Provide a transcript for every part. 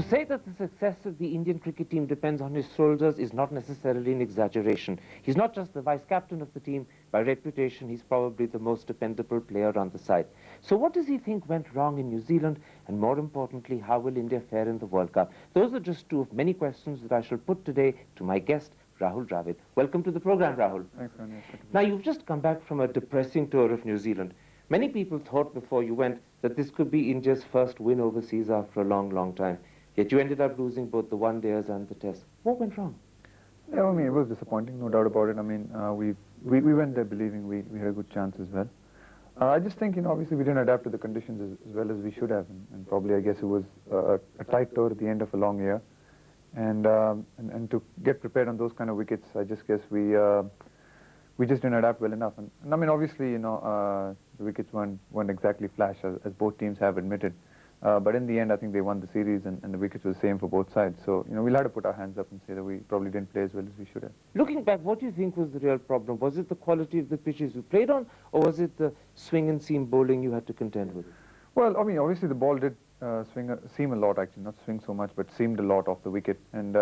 say that the success of the Indian cricket team depends on his shoulders is not necessarily an exaggeration. He's not just the vice-captain of the team. By reputation, he's probably the most dependable player on the side. So what does he think went wrong in New Zealand? And more importantly, how will India fare in the World Cup? Those are just two of many questions that I shall put today to my guest, Rahul Dravid. Welcome to the program, Rahul. Thanks, Ronnie. Now, you've just come back from a depressing tour of New Zealand. Many people thought before you went that this could be India's first win overseas after a long, long time. Yet you ended up losing both the one-dayers and the tests. What went wrong? Yeah, I mean, it was disappointing, no doubt about it. I mean, we went there believing we had a good chance as well. I just think, obviously we didn't adapt to the conditions as well as we should have. And probably, I guess, it was a tight tour at the end of a long year. And to get prepared on those kind of wickets, I just guess we just didn't adapt well enough. And I mean, obviously, the wickets weren't exactly flash, as both teams have admitted. But in the end, I think they won the series, and the wickets were the same for both sides. So, we'll have to put our hands up and say that we probably didn't play as well as we should have. Looking back, what do you think was the real problem? Was it the quality of the pitches you played on, or was it the swing and seam bowling you had to contend with? Well, I mean, obviously the ball did seam a lot, actually, not swing so much, but seamed a lot off the wicket. And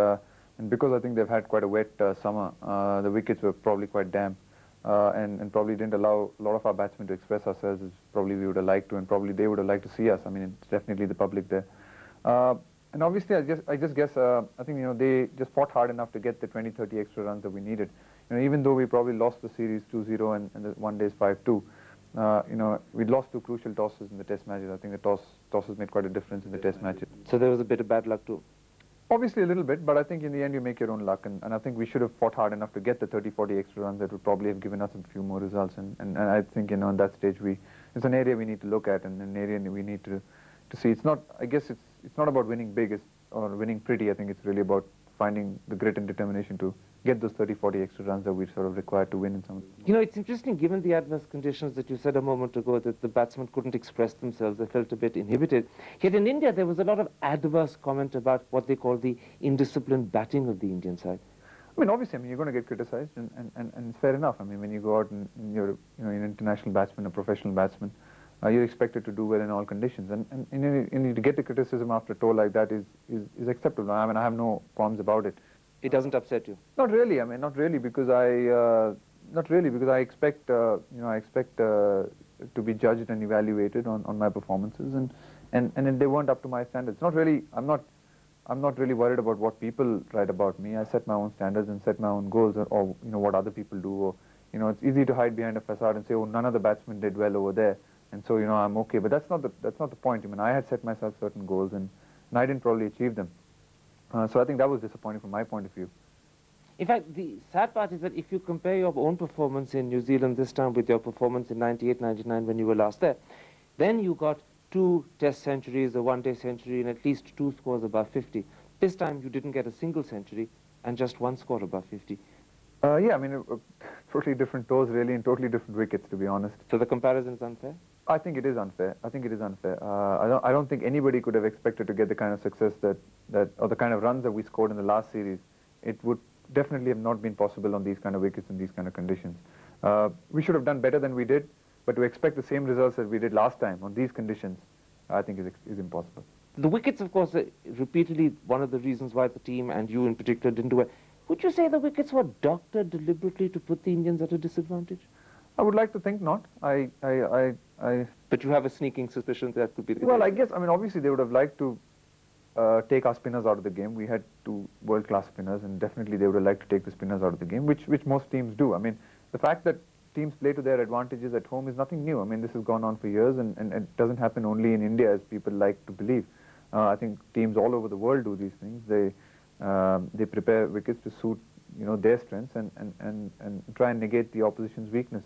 because I think they've had quite a wet summer, the wickets were probably quite damp. And probably didn't allow a lot of our batsmen to express ourselves as probably we would have liked to, and probably they would have liked to see us. I mean, it's definitely the public there. And obviously, I just guess, I think, they just fought hard enough to get the 20, 30 extra runs that we needed. Even though we probably lost the series 2-0 and the one day's 5-2, we'd lost two crucial tosses in the test matches. I think the tosses made quite a difference in the test matches. So there was a bit of bad luck too? Obviously a little bit, but I think in the end you make your own luck, and I think we should have fought hard enough to get the 30, 40 extra runs that would probably have given us a few more results, and I think, on that stage it's an area we need to look at, and an area we need to see. It's not, I guess it's not about winning big or winning pretty. I think it's really about finding the grit and determination to get those 30, 40 extra runs that we sort of required to win in some. It's interesting, given the adverse conditions that you said a moment ago, that the batsmen couldn't express themselves, they felt a bit inhibited. Yet in India, there was a lot of adverse comment about what they call the indisciplined batting of the Indian side. I mean, obviously, you're going to get criticized, and it's fair enough. I mean, when you go out and you're, an international batsman, a professional batsman, you're expected to do well in all conditions. And to get the criticism after a tour like that is acceptable. I mean, I have no qualms about it. It doesn't upset you? Not really. I mean, not really, because I expect, to be judged and evaluated on my performances, and they weren't up to my standards. Not really. I'm not really worried about what people write about me. I set my own standards and set my own goals, or what other people do. Or, it's easy to hide behind a facade and say, oh, none of the batsmen did well over there, and so I'm okay. But that's not the point. I mean, I had set myself certain goals, and I didn't probably achieve them. So I think that was disappointing from my point of view. In fact, the sad part is that if you compare your own performance in New Zealand this time with your performance in 98, 99 when you were last there, then you got 2 test centuries, a one-day century, and at least 2 scores above 50. This time you didn't get a single century and just 1 score above 50. Yeah, I mean, totally different tours really, and totally different wickets, to be honest. So the comparison is unfair? I think it is unfair. I think it is unfair. I don't think anybody could have expected to get the kind of success or the kind of runs that we scored in the last series. It would definitely have not been possible on these kind of wickets in these kind of conditions. We should have done better than we did, but to expect the same results that we did last time on these conditions, I think is impossible. The wickets, of course, are repeatedly one of the reasons why the team, and you in particular, didn't do well. Would you say the wickets were doctored deliberately to put the Indians at a disadvantage? I would like to think not. But you have a sneaking suspicion that could be the case. Well, I guess, I mean, obviously they would have liked to take our spinners out of the game. We had 2 world-class spinners, and definitely they would have liked to take the spinners out of the game, which most teams do. I mean, the fact that teams play to their advantages at home is nothing new. I mean, this has gone on for years, and it doesn't happen only in India, as people like to believe. I think teams all over the world do these things. They prepare wickets to suit, their strengths and try and negate the opposition's weakness.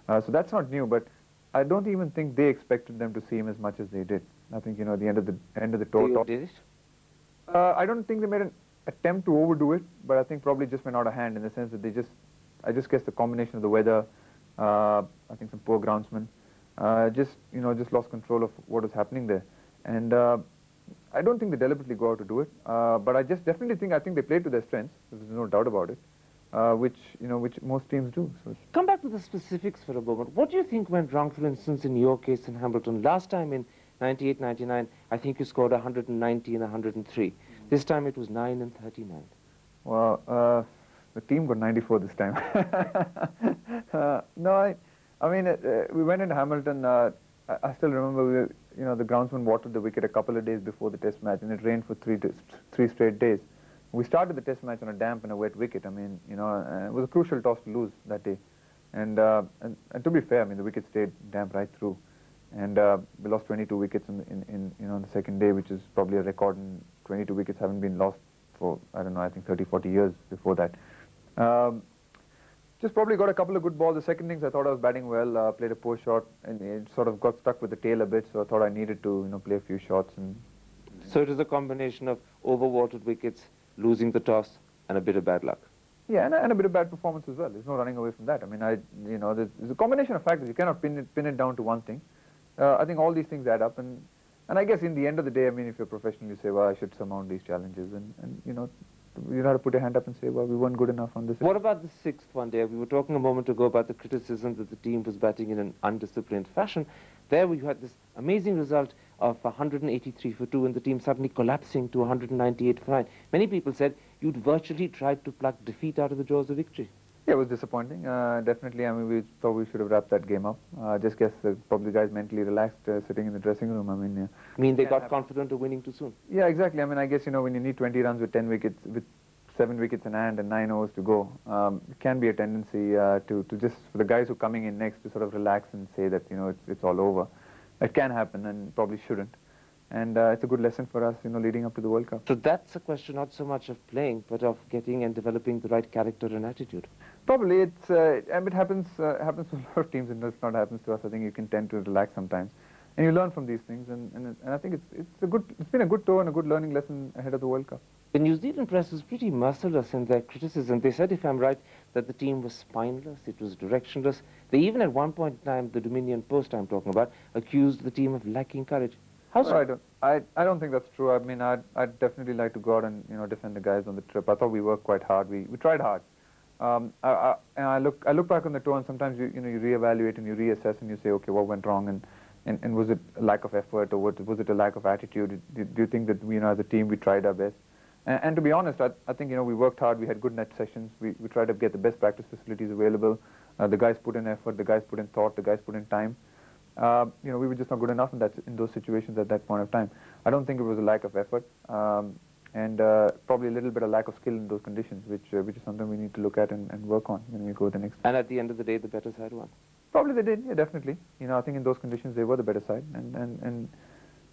So that's not new, but I don't even think they expected them to seam as much as they did. I think, at the end of the tour. Did it? I don't think they made an attempt to overdo it, but I think probably just went out of hand in the sense that I just guess the combination of the weather, I think some poor groundsmen, just lost control of what was happening there. And I don't think they deliberately go out to do it, but I think they played to their strengths. There's no doubt about it. Which most teams do. So. Come back to the specifics for a moment. What do you think went wrong, for instance, in your case in Hamilton? Last time in 98, 99, I think you scored 190 and 103. This time it was 9 and 39. Well, the team got 94 this time. No, I mean, we went into Hamilton. I still remember, the groundsman watered the wicket a couple of days before the test match, and it rained for three straight days. We started the test match on a damp and a wet wicket. I mean, it was a crucial toss to lose that day. And to be fair, I mean, the wicket stayed damp right through. And we lost 22 wickets in the second day, which is probably a record. And 22 wickets haven't been lost for, I don't know, I think 30, 40 years before that. Just probably got a couple of good balls. The second innings, I thought I was batting well, played a poor shot, and it sort of got stuck with the tail a bit, so I thought I needed to, play a few shots. So it is a combination of overwatered wickets, losing the toss, and a bit of bad luck. Yeah, and a bit of bad performance as well. There's no running away from that. I mean, there's a combination of factors. You cannot pin it down to one thing. I think all these things add up, and I guess in the end of the day, I mean, if you're professional, you say, well, I should surmount these challenges, and you have to put your hand up and say, well, we weren't good enough on this. What about the sixth one, Dave? We were talking a moment ago about the criticism that the team was batting in an undisciplined fashion. There we had this amazing result of 183 for 2 and the team suddenly collapsing to 198 for 9. Many people said you'd virtually tried to pluck defeat out of the jaws of victory. Yeah, it was disappointing. Definitely, I mean, we thought we should have wrapped that game up. Just guess probably the guys mentally relaxed sitting in the dressing room. I mean, they got confident of winning too soon? Yeah, exactly. I mean, I guess, when you need 20 runs with 10 wickets, with 7 wickets in hand and 9 overs to go, it can be a tendency to just, for the guys who are coming in next, to sort of relax and say that, it's all over. It can happen and probably shouldn't. And it's a good lesson for us, leading up to the World Cup. So that's a question not so much of playing, but of getting and developing the right character and attitude. Probably it happens to a lot of teams, and it's not happens to us. I think you can tend to relax sometimes, and you learn from these things. And I think it's been a good tour and a good learning lesson ahead of the World Cup. The New Zealand press was pretty merciless in their criticism. They said, if I'm right, that the team was spineless, it was directionless. They even at one point in time, the Dominion Post I'm talking about, accused the team of lacking courage. How so? I don't think that's true. I mean, I'd definitely like to go out and defend the guys on the trip. I thought we worked quite hard. We tried hard. I look back on the tour, and sometimes you reevaluate and you reassess and you say, okay, what went wrong, and was it a lack of effort, or was it a lack of attitude? Do you think that as a team we tried our best? And to be honest, I think we worked hard. We had good net sessions. We tried to get the best practice facilities available. The guys put in effort. The guys put in thought. The guys put in time. We were just not good enough in those situations at that point of time. I don't think it was a lack of effort, and probably a little bit of lack of skill in those conditions, which is something we need to look at and work on when we go the next. And at the end of the day, the better side won. Probably they did, yeah, definitely. I think in those conditions they were the better side, and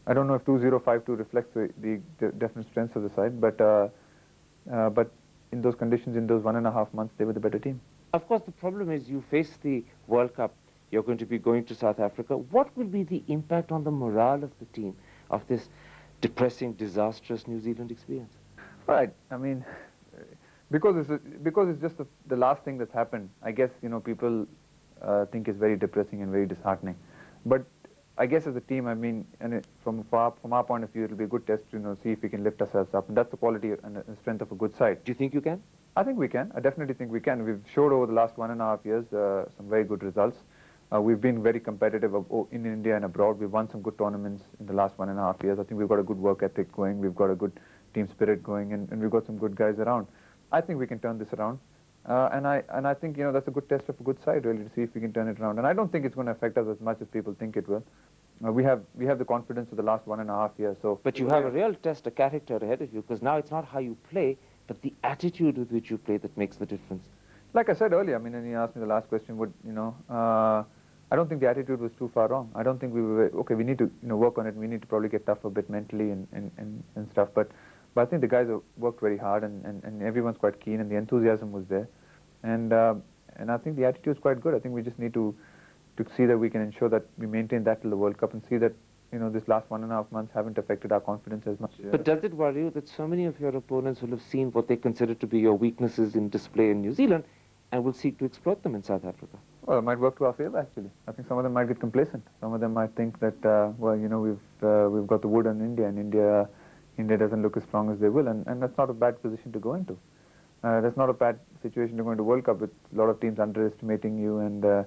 I don't know if 2-0-5-2 reflects the definite strengths of the side, but in those conditions, in those 1.5 months, they were the better team. Of course, the problem is you face the World Cup. You're going to be going to South Africa. What will be the impact on the morale of the team of this depressing, disastrous New Zealand experience? Right. I mean, because it's just the last thing that's happened. I guess people think it's very depressing and very disheartening. But I guess as a team, I mean, and from our point of view, it'll be a good test to see if we can lift ourselves up. And that's the quality and the strength of a good side. Do you think you can? I think we can. I definitely think we can. We've showed over the last 1.5 years some very good results. We've been very competitive in India and abroad. We've won some good tournaments in the last 1.5 years. I think we've got a good work ethic going. We've got a good team spirit going, and we've got some good guys around. I think we can turn this around, and I think that's a good test of a good side, really, to see if we can turn it around. And I don't think it's going to affect us as much as people think it will. We have the confidence of the last 1.5 years. So, but you have a real test, a character ahead of you, because now it's not how you play, but the attitude with which you play that makes the difference. Like I said earlier, I mean, and you asked me the last question, I don't think the attitude was too far wrong. I don't think we were, okay, we need to work on it. We need to probably get tougher a bit mentally and stuff. But I think the guys have worked very hard, and everyone's quite keen, and the enthusiasm was there. And I think the attitude is quite good. I think we just need to see that we can ensure that we maintain that till the World Cup, and see that this last 1.5 months haven't affected our confidence as much. But does it worry you that so many of your opponents will have seen what they consider to be your weaknesses in display in New Zealand and will seek to exploit them in South Africa? Well, it might work to our favor, actually. I think some of them might get complacent. Some of them might think that, we've got the wood on India, and India doesn't look as strong as they will, and that's not a bad position to go into. That's not a bad situation to go into World Cup with a lot of teams underestimating you, and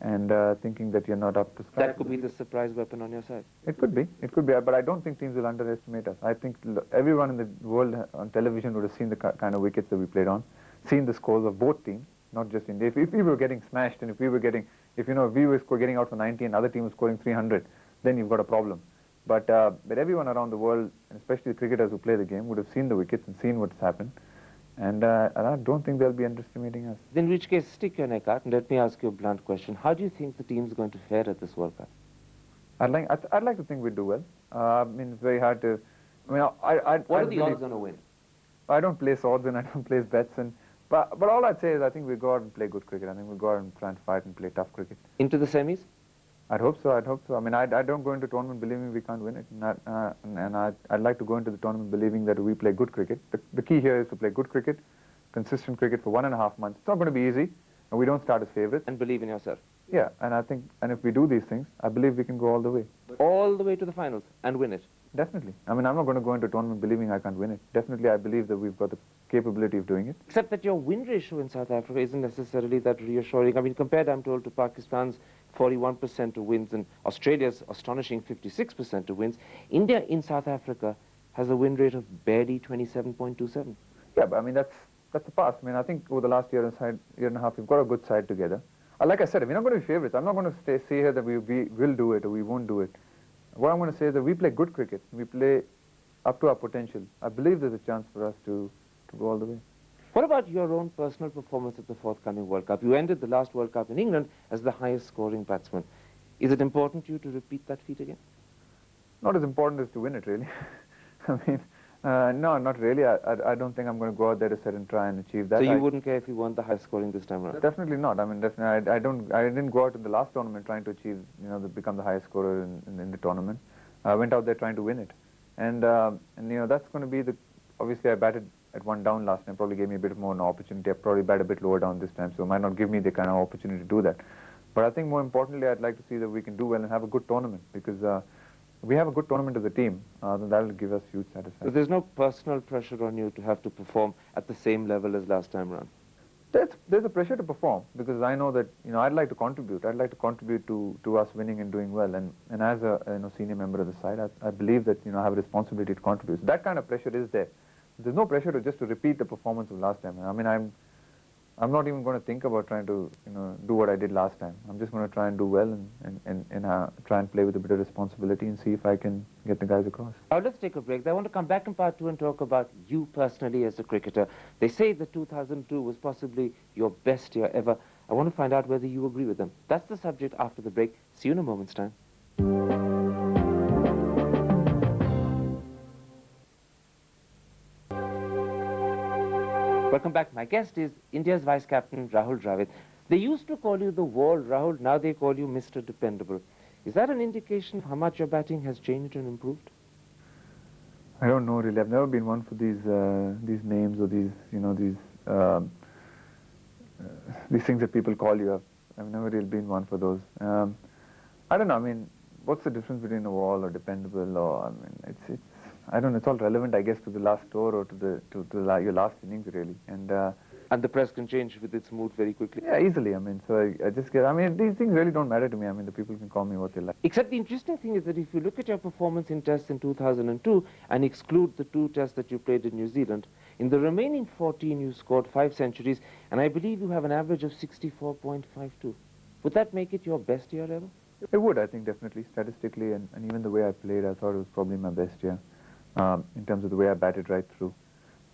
and thinking that you're not up to scratch. That could be the surprise weapon on your side. It could be, but I don't think teams will underestimate us. I think everyone in the world on television would have seen the kind of wickets that we played on, seen the scores of both teams, not just India. If we were getting smashed, and if we were getting getting out for 90 and other team was scoring 300, then you've got a problem. But everyone around the world, and especially the cricketers who play the game, would have seen the wickets and seen what's happened. And I don't think they'll be underestimating us. In which case, stick your neck out and let me ask you a blunt question. How do you think the team's going to fare at this World Cup? I'd like to think we'd do well. I mean, it's very hard to. I mean, what are the odds on a win? I don't place odds and I don't place bets, but all I'd say is I think we go out and play good cricket. I think we go out and try and fight and play tough cricket. Into the semis? I'd hope so. I mean, I don't go into tournament believing we can't win it, and I'd like to go into the tournament believing that we play good cricket. The key here is to play good cricket, consistent cricket for 1.5 months. It's not going to be easy, and we don't start as favourites. And believe in yourself. Yeah, and I think, and if we do these things, I believe we can go all the way. All the way to the finals and win it? Definitely. I mean, I'm not going to go into a tournament believing I can't win it. Definitely, I believe that we've got the capability of doing it. Except that your win ratio in South Africa isn't necessarily that reassuring. I mean, compared, I'm told, to Pakistan's 41% to wins and Australia's astonishing 56% to wins, India in South Africa has a win rate of barely 27.27. Yeah, but I mean, that's the past. I mean, I think over the last year and a half, we've got a good side together. Like I said, we're not going to be favourites. I'm not going to say here that we will do it or we won't do it. What I'm going to say is that we play good cricket. We play up to our potential. I believe there's a chance for us to go all the way. What about your own personal performance at the forthcoming World Cup? You ended the last World Cup in England as the highest scoring batsman. Is it important to you to repeat that feat again? Not as important as to win it, really. I mean, no, not really. I don't think I'm going to go out there to sit and try and achieve that. So you wouldn't care if you weren't the highest scoring this time around? Definitely not. I mean, definitely, I didn't go out in the last tournament trying to achieve, become the highest scorer in the tournament. I went out there trying to win it, and that's going to be obviously I batted at one down last time, probably gave me a bit more an opportunity. I probably bat a bit lower down this time, so it might not give me the kind of opportunity to do that. But I think more importantly, I'd like to see that we can do well and have a good tournament, because we have a good tournament as a team, then that'll give us huge satisfaction. So there's no personal pressure on you to have to perform at the same level as last time around? There's a pressure to perform, because I know that I'd like to contribute. I'd like to contribute to us winning and doing well. And as a senior member of the side, I believe that I have a responsibility to contribute. So that kind of pressure is there. There's no pressure to just to repeat the performance of last time. I mean, I'm not even going to think about trying to do what I did last time. I'm just going to try and do well and try and play with a bit of responsibility and see if I can get the guys across. Now let's take a break. I want to come back in part 2 and talk about you personally as a cricketer. They say that 2002 was possibly your best year ever. I want to find out whether you agree with them. That's the subject after the break. See you in a moment's time. Welcome back. My guest is India's Vice Captain, Rahul Dravid. They used to call you the wall, Rahul. Now they call you Mr. Dependable. Is that an indication of how much your batting has changed and improved? I don't know, really. I've never been one for these names or these things that people call you. I've never really been one for those. I don't know. I mean, what's the difference between a wall or dependable? Or I mean, it's I don't know. It's all relevant, I guess, to the last score or to your last innings, really. And the press can change with its mood very quickly. Yeah, easily. I mean, so I just get. I mean, these things really don't matter to me. I mean, the people can call me what they like. Except the interesting thing is that if you look at your performance in tests in 2002 and exclude the 2 tests that you played in New Zealand, in the remaining 14 you scored 5 centuries, and I believe you have an average of 64.52. Would that make it your best year ever? It would, I think, definitely. Statistically and even the way I played, I thought it was probably my best year. In terms of the way I batted right through.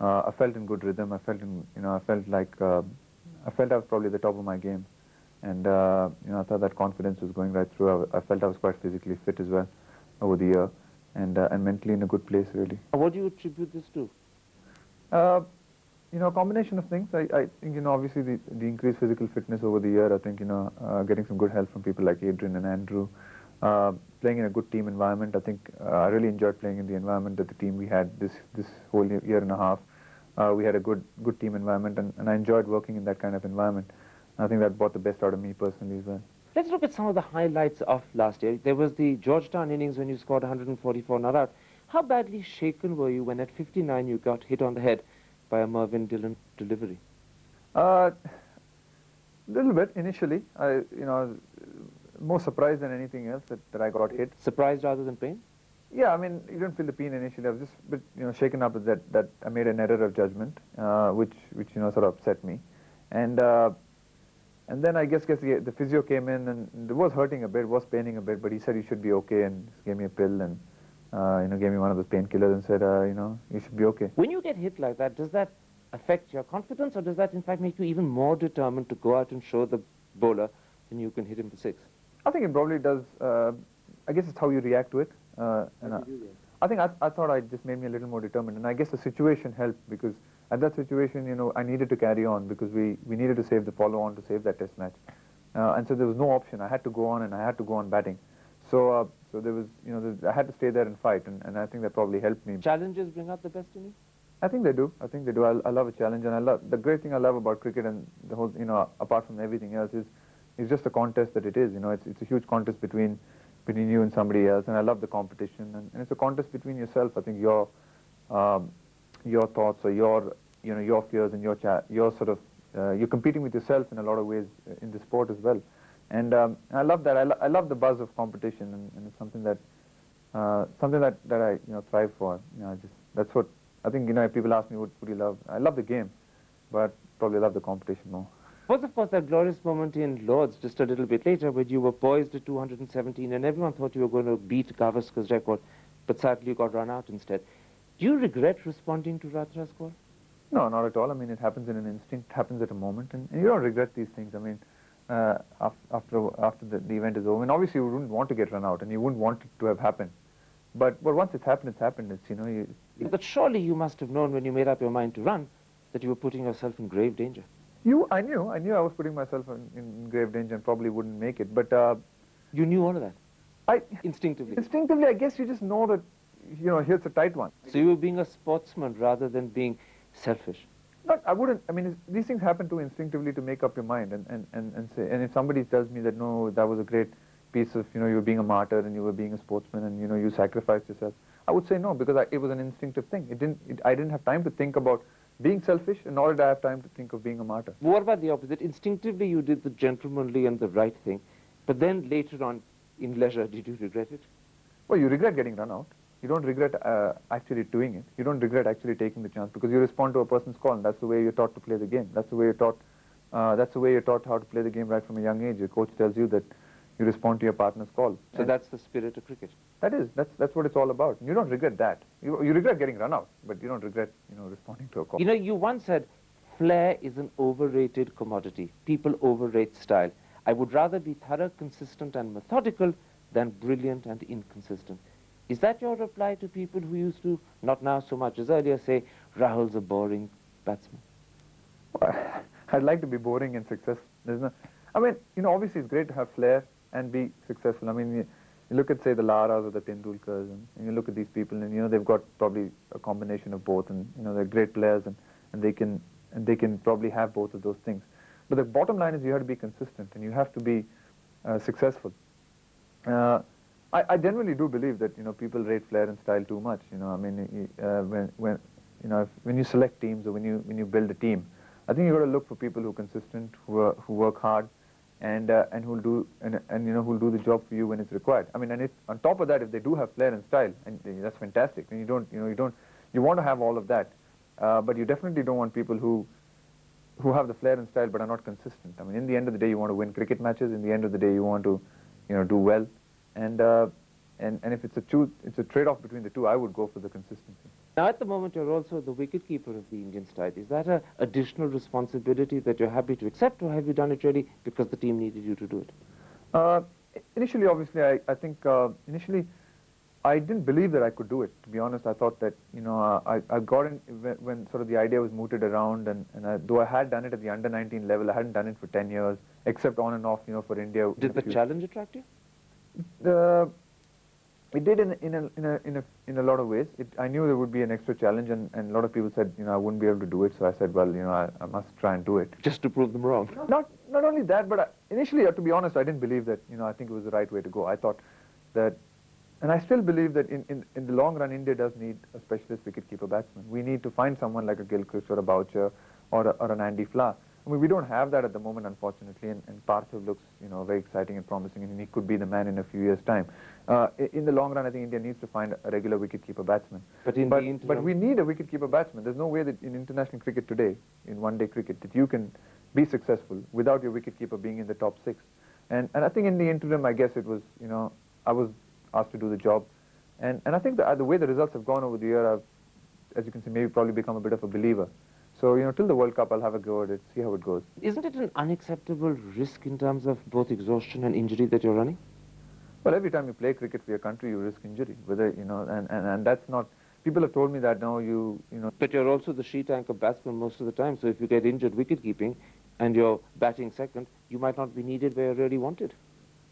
I felt in good rhythm. I felt I was probably at the top of my game. And, I thought that confidence was going right through. I felt I was quite physically fit as well over the year and mentally in a good place, really. What do you attribute this to? A combination of things. I think, obviously the increased physical fitness over the year, I think, getting some good help from people like Adrian and Andrew, playing in a good team environment. I think I really enjoyed playing in the environment that the team we had this whole year and a half. We had a good team environment, and I enjoyed working in that kind of environment. I think that brought the best out of me personally as well. Let's look at some of the highlights of last year. There was the Georgetown innings when you scored 144 not out. How badly shaken were you when at 59 you got hit on the head by a Mervyn Dillon delivery? A little bit initially. more surprised than anything else that I got hit. Surprised rather than pain? Yeah, I mean, you don't feel the pain initially. I was just a bit, shaken up with that I made an error of judgment, which sort of upset me, and then I guess the physio came in and it was hurting a bit, was paining a bit, but he said you should be okay and just gave me a pill and gave me one of those painkillers and said you should be okay. When you get hit like that, does that affect your confidence, or does that in fact make you even more determined to go out and show the bowler then you can hit him for six? I think it probably does. I guess it's how you react to it. I think I thought it just made me a little more determined, and I guess the situation helped because at that situation, I needed to carry on because we needed to save the follow-on to save that test match, and so there was no option. I had to go on, and I had to go on batting. So there was, I had to stay there and fight, and I think that probably helped me. Challenges bring out the best in you? I think they do. I think they do. I love a challenge, and the great thing I love about cricket and the whole, apart from everything else, is just the contest that it is. It's a huge contest between you and somebody else, and I love the competition, and it's a contest between yourself. I think your thoughts or your fears and your sort of you're competing with yourself in a lot of ways in the sport as well, and I love that. I love the buzz of competition, and it's something that I thrive for. That's what I think. If people ask me what do you love, I love the game, but probably love the competition more. Was, of course, that glorious moment in Lord's just a little bit later when you were poised at 217 and everyone thought you were going to beat Gavaskar's record, but sadly you got run out instead. Do you regret responding to Ratra's call? No, not at all. I mean, it happens in an instinct, happens at a moment, and you don't regret these things. I mean, after the event is over, I mean, obviously you wouldn't want to get run out, and you wouldn't want it to have happened. But once it's happened, it's happened. It's, But surely you must have known when you made up your mind to run that you were putting yourself in grave danger. I knew I was putting myself in grave danger and probably wouldn't make it, but... You knew all of that? Instinctively? Instinctively, I guess you just know that, here's a tight one. So you were being a sportsman rather than being selfish? I wouldn't, I mean, these things happen too instinctively to make up your mind and say, and if somebody tells me that, no, that was a great piece of, you were being a martyr and you were being a sportsman and, you sacrificed yourself, I would say no, because it was an instinctive thing. I didn't have time to think about being selfish, and nor did I have time to think of being a martyr. What about the opposite? Instinctively you did the gentlemanly and the right thing, but then later on, in leisure, did you regret it? Well, you regret getting run out. You don't regret actually doing it. You don't regret actually taking the chance because you respond to a person's call, and that's the way you're taught to play the game. That's the way you're taught. That's the way you're taught how to play the game right from a young age. Your coach tells you that you respond to your partner's call. So and that's the spirit of cricket. That's what it's all about. You don't regret that. You regret getting run out, but you don't regret responding to a call. You once said, flair is an overrated commodity. People overrate style. I would rather be thorough, consistent, and methodical than brilliant and inconsistent. Is that your reply to people who used to, not now so much as earlier, say, Rahul's a boring batsman? Well, I'd like to be boring and successful. I mean, obviously it's great to have flair and be successful. I mean, you look at, say, the Laras or the Tendulkars, and you look at these people, and they've got probably a combination of both, and they're great players, and they can probably have both of those things. But the bottom line is you have to be consistent, and you have to be successful. I generally do believe that people rate flair and style too much. I mean, when you select teams or when you build a team, I think you got to look for people who are consistent, who work hard, and who'll do who'll do the job for you when it's required. I mean, and if on top of that, if they do have flair and style, and that's fantastic. And you want to have all of that, but you definitely don't want people who have the flair and style but are not consistent. I mean, in the end of the day, you want to win cricket matches. In the end of the day, you want to do well, and if it's a trade-off between the two, I would go for the consistency. Now, at the moment, you're also the wicket-keeper of the Indian side. Is that an additional responsibility that you're happy to accept, or have you done it really because the team needed you to do it? Initially, obviously, I think initially I didn't believe that I could do it. To be honest, I thought that I got in when sort of the idea was mooted around, and though I had done it at the under-19 level, I hadn't done it for 10 years, except on and off, for India. Did the challenge attract you? It did in a lot of ways. I knew there would be an extra challenge, and a lot of people said, I wouldn't be able to do it. So I said, well, I must try and do it. Just to prove them wrong. Not only that, but initially, to be honest, I didn't believe that. I think it was the right way to go. I thought that, and I still believe that in the long run, India does need a specialist wicketkeeper batsman. We need to find someone like a Gilchrist or a Boucher or an Andy Flower. I mean, we don't have that at the moment, unfortunately, and Parthiv looks, very exciting and promising, and he could be the man in a few years' time. In the long run, I think India needs to find a regular wicket-keeper batsman. But in the interim, but we need a wicket-keeper batsman. There's no way that in international cricket today, in one-day cricket, that you can be successful without your wicket-keeper being in the top 6. And I think in the interim, I guess it was, I was asked to do the job. And I think the way the results have gone over the year, I've, as you can see, maybe probably become a bit of a believer. So, till the World Cup, I'll have a go at it, see how it goes. Isn't it an unacceptable risk in terms of both exhaustion and injury that you're running? Well, every time you play cricket for your country, you risk injury. Whether, and that's not, people have told me that, no, But you're also the sheet anchor batsman most of the time, so if you get injured wicket-keeping and you're batting second, you might not be needed where you're really wanted.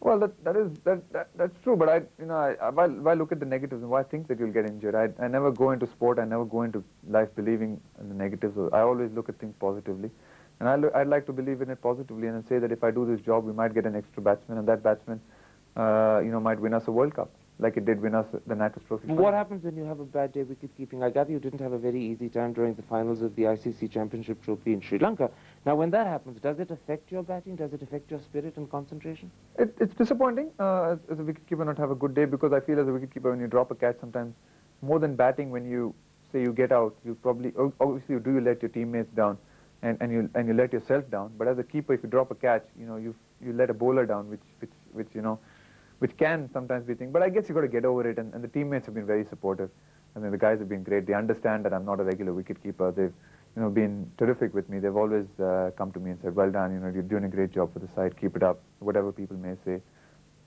Well, that's true, but while I look at the negatives and why I think that you'll get injured, I never go into sport, I never go into life believing in the negatives. I always look at things positively, and I'd like to believe in it positively and say that if I do this job, we might get an extra batsman, and that batsman, might win us a World Cup, like it did win us the Natas Trophy. What happens when you have a bad day wicket-keeping? I gather you didn't have a very easy time during the finals of the ICC Championship Trophy in Sri Lanka. Now, when that happens, does it affect your batting? Does it affect your spirit and concentration? It's disappointing as a wicketkeeper not have a good day, because I feel as a wicketkeeper when you drop a catch sometimes, more than batting, when you say you get out, you probably, obviously you let your teammates down and you let yourself down. But as a keeper, if you drop a catch, you let a bowler down, which can sometimes be thing. But I guess you've got to get over it, and the teammates have been very supportive. I mean, the guys have been great. They understand that I'm not a regular wicketkeeper. They've been terrific with me. They've always come to me and said, well done, you're doing a great job for the side, keep it up, whatever people may say.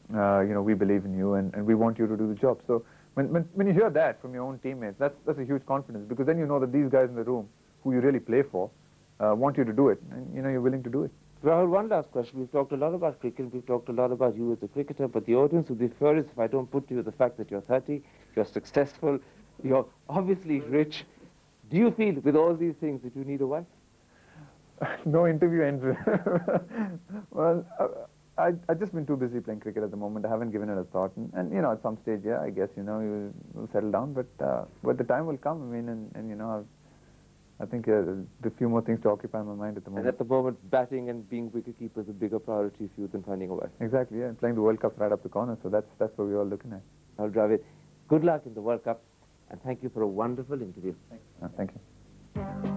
We believe in you, and we want you to do the job. So when you hear that from your own teammates, that's a huge confidence, because then you know that these guys in the room, who you really play for, want you to do it, and you're willing to do it. Rahul, one last question. We've talked a lot about cricket, we've talked a lot about you as a cricketer, but the audience would be furious if I don't put to you the fact that you're 30, you're successful, you're obviously rich. Do you feel, with all these things, that you need a wife? No interview ends. Well, I've just been too busy playing cricket at the moment. I haven't given it a thought. And at some stage, yeah, I guess, you will settle down. But the time will come, and I think there's a few more things to occupy my mind at the moment. And at the moment, batting and being wicketkeeper is a bigger priority for you than finding a wife. Exactly, yeah. And playing the World Cup right up the corner, so that's what we're all looking at. Rahul Dravid, good luck in the World Cup, and thank you for a wonderful interview. Thank you.